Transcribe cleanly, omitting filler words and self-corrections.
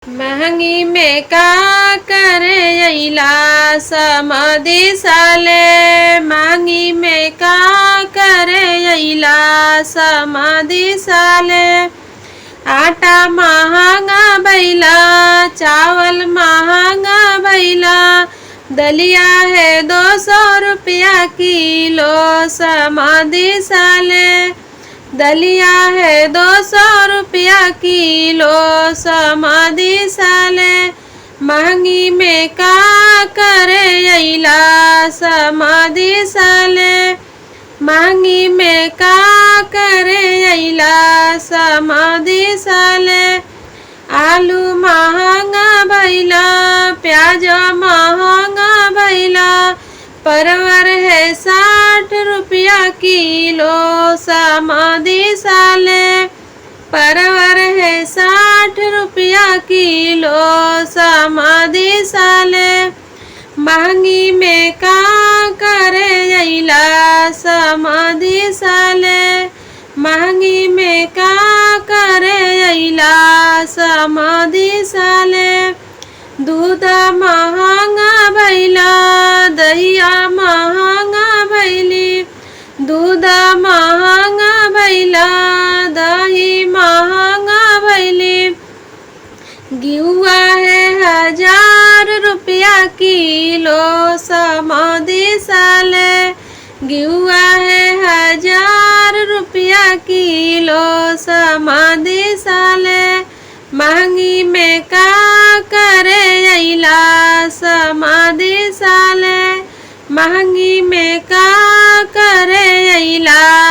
महंगी में का करे अइला समाधि साले। महंगी में का करे अइला समाधि साले। आटा महंगा भइला, चावल महंगा भइला, दलिया है 200 रुपया किलो समाधि साले। दलिया है 200 रुपया किलो समाधि साले। महंगी में का करे अइला समाधि साले। महंगी में का करे अइला समाधि साले। आलू महंगा भइला, प्याज महंगा भइला, परवर है 60 रुपया किलो समाधि साले। परवर है 60 रुपया किलो समाधि साले। महंगी में का करे अइला समाधि साले। महंगी में का करे अइला समाधि साले। दूध महंगा भइला, दहिया महंगा भइली, दूध महंगा भइला, दही महंगा भइली। घिउवा है 1000 रुपया किलो समाधि साले। घिउवा है 1000 रुपया किलो समाधि साले। महंगी में का करे अइला समाधि साले। महंगी में का करे अइला